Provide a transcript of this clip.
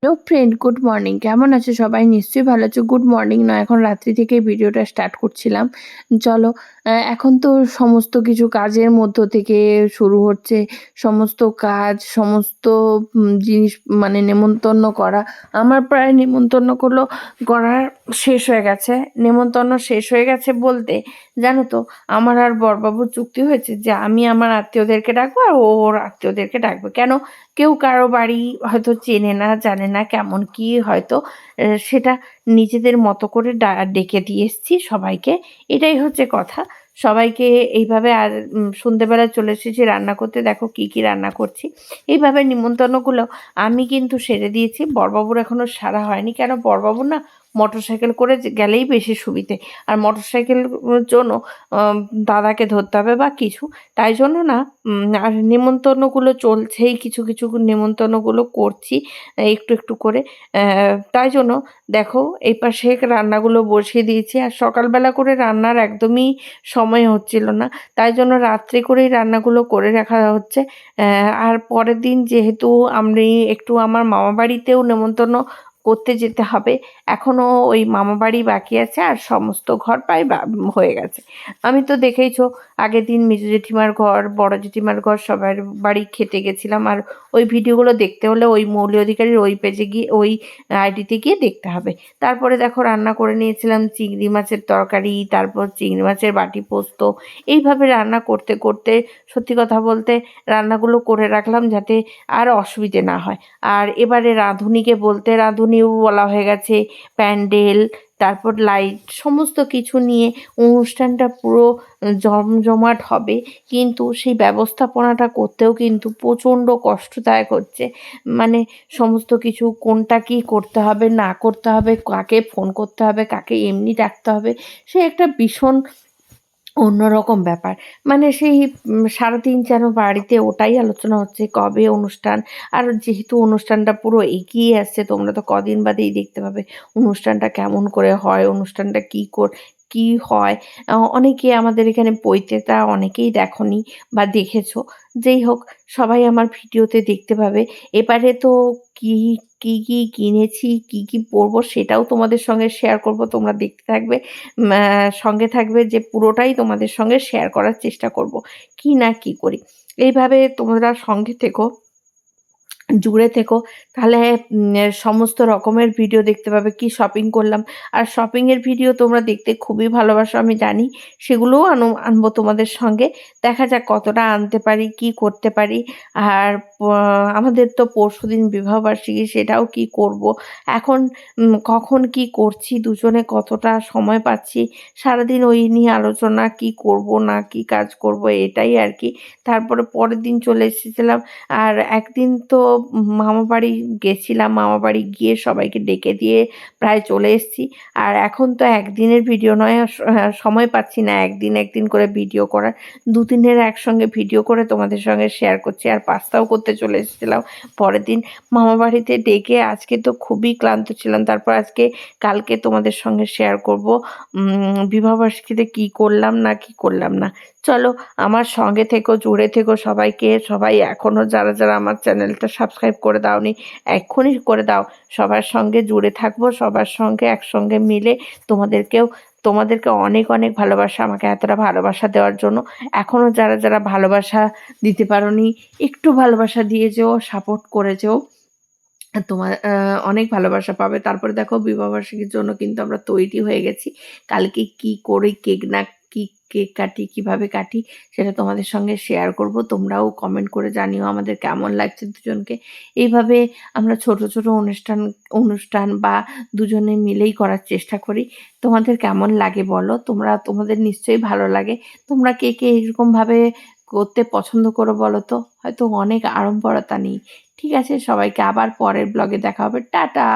Hello friend, good morning. কেমন আছো সবাই? নিশ্চয়ই ভালো আছো। গুড মর্নিং নয়, এখন রাত্রি থেকে ভিডিওটা স্টার্ট করছিলাম। চলো, এখন তো সমস্ত কিছু কাজের মধ্য থেকে শুরু হচ্ছে। সমস্ত কাজ, সমস্ত জিনিস মানে নেমন্তন্ন করা। আমার প্রায় করার শেষ হয়ে গেছে। নেমন্তন্ন শেষ হয়ে গেছে বলতে, জানো তো, আমার আর বড়বাবুর চুক্তি হয়েছে যে আমি আমার আত্মীয়দেরকে ডাকবো আর ও ওর আত্মীয়দেরকে ডাকবে। কেন? কেউ কারো বাড়ি হয়তো চেনে না, জানে না কেমন কি, হয়তো সেটা নিজেদের মতো করে ডেকে দিয়ে এসছি সবাইকে। এটাই হচ্ছে কথা। সবাইকে এইভাবে আর সন্ধ্যেবেলা চলে এসেছি রান্না করতে। দেখো কি কি রান্না করছি। এইভাবে নিমন্ত্রণগুলো আমি কিন্তু সেরে দিয়েছি। বড়বাবুর এখনো সারা হয়নি। কেন? বড়বাবু না মোটরসাইকেল করে গেলেই বেশি সুবিধে। আর মোটরসাইকেল জন্য দাদাকে ধরতে হবে বা কিছু, তাই জন্য না। আর নেমন্তন্নগুলো চলছেই, কিছু কিছু নেমন্তন্নগুলো করছি একটু একটু করে। তাই জন্য দেখো এই পাশে রান্নাগুলো বসিয়ে দিয়েছি। আর সকালবেলা করে রান্নার একদমই সময় হচ্ছিল না, তাই জন্য রাত্রে করেই রান্নাগুলো করে রাখা হচ্ছে। আর পরের দিন যেহেতু আমি একটু আমার মামাবাড়িতেও নেমন্তন্ন করতে যেতে হবে, এখনও ওই মামাবাড়ি বাকি আছে আর সমস্ত ঘর প্রায় হয়ে গেছে। আমি তো দেখেইছো, আগের দিন মেজো জেঠিমার ঘর, বড় জেঠিমার ঘর সবার বাড়ি খেতে গেছিলাম। আর ওই ভিডিওগুলো দেখতে হলে ওই মৌলি অধিকারীর ওই পেজে গিয়ে, ওই আইডিতে গিয়ে দেখতে হবে। তারপরে দেখো রান্না করে নিয়েছিলাম চিংড়ি মাছের তরকারি, তারপর চিংড়ি মাছের বাটি পোস্ত। এইভাবে রান্না করতে করতে সত্যি কথা বলতে রান্নাগুলো করে রাখলাম যাতে আর অসুবিধে না হয়। আর এবারে রাঁধুনিকে বলতে, রাঁধুনিও বলা হয়ে গেছে। প্যান্ডেল, তারপর লাইট, সমস্ত কিছু নিয়ে অনুষ্ঠানটা পুরো জমজমাট হবে। কিন্তু সেই ব্যবস্থাপনাটা করতেও কিন্তু প্রচণ্ড কষ্টদায়ক হচ্ছে। মানে সমস্ত কিছু কোনটা কী করতে হবে না করতে হবে, কাকে ফোন করতে হবে, কাকে এমনি ডাকতে হবে, সে একটা ভীষণ অন্যরকম ব্যাপার। মানে সেই সারাদিন যেন বাড়িতে ওটাই আলোচনা হচ্ছে, কবে অনুষ্ঠান। আর যেহেতু অনুষ্ঠানটা পুরো এগিয়ে আসছে, তোমরা তো কদিন বাদেই দেখতে পাবে অনুষ্ঠানটা কেমন করে হয়, অনুষ্ঠানটা কী হয়। অনেকে আমাদের এখানে পৈতেটা অনেকেই দেখোনি বা দেখেছো। যেই হোক, সবাই আমার ভিডিওতে দেখতে পাবে। এবারে তো কী, কী কিনেছি, কী পরবো সেটাও তোমাদের সঙ্গে শেয়ার করব। তোমরা দেখতে থাকবে। সঙ্গে থাকবে, যে পুরোটাই তোমাদের সঙ্গে শেয়ার করার চেষ্টা করব। কি না কি করি। এইভাবে তোমরা সঙ্গে থেকো, জুড়ে থেকো। তাহলে সমস্ত রকমের ভিডিও দেখতে পাবে। কি শপিং করলাম। আর শপিংয়ের ভিডিও তোমরা দেখতে খুবই ভালোবাসো আমি জানি। সেগুলোও আনবো তোমাদের সঙ্গে। দেখা যাক কতটা আনতে পারি, কি করতে পারি। আর প আমাদের তো পরশুদিন বিবাহবার্ষিকী, সেটাও কি করব। এখন কখন কি করছি, দুজনে কতটা সময় পাচ্ছি, সারাদিন ওই নিয়ে আলোচনা, কি করব না কি কাজ করব, এটাই আর কি। তারপরে পরের দিন চলে এসেছিলাম। আর একদিন তো মামাবাড়ি গেছিলাম। মামাবাড়ি গিয়ে সবাইকে ডেকে দিয়ে প্রায় চলে এসেছি। আর এখন তো একদিনের ভিডিও নয়, সময় পাচ্ছি না একদিন করে ভিডিও করার। ২-৩ দিনের একসঙ্গে ভিডিও করে তোমাদের সঙ্গে শেয়ার করছি। আর পাস্তাও করতে চলে এসেছিলাম পরের দিন। মামাবাড়িতে ডেকে আজকে তো খুবই ক্লান্ত ছিলাম। তারপর কালকে তোমাদের সঙ্গে শেয়ার করব বিবাহবার্ষিকীতে কী করলাম না কি করলাম না। চলো আমার সঙ্গে থেকো, জুড়ে থেকো। সবাই এখনও যারা আমার চ্যানেলটা সাবস্ক্রাইব করে দাওনি, এক্ষুনি করে দাও। সবার সঙ্গে জুড়ে থাকবো, সবার সঙ্গে একসঙ্গে মিলে তোমাদেরকে অনেক অনেক ভালোবাসা, আমাকে এতটা ভালোবাসা দেওয়ার জন্য। এখনও যারা ভালোবাসা দিতে পারোনি, একটু ভালোবাসা দিয়ে যেও, সাপোর্ট করে যেও। তোমার অনেক ভালোবাসা পাবে। তারপরে দেখো বিবাহবার্ষিকীর জন্য কিন্তু আমরা তৈরি হয়ে গেছি। কালকে কি করি, কেক কাটি, কিভাবে কাটি, সেটা তোমাদের সঙ্গে শেয়ার করব। তোমরাও কমেন্ট করে জানিও আমাদের কেমন লাগছে দুজনকে। এইভাবে আমরা ছোট ছোট অনুষ্ঠান বা দুজনে মিলেই করার চেষ্টা করি। তোমাদের কেমন লাগে বলো? তোমাদের নিশ্চয়ই ভালো লাগে। তোমরা কে এরকমভাবে করতে পছন্দ করো বলো তো? হয়তো অনেক আড়ম্বরতা নেই। ঠিক আছে, সবাইকে আবার পরের ব্লগে দেখা হবে। টাটা।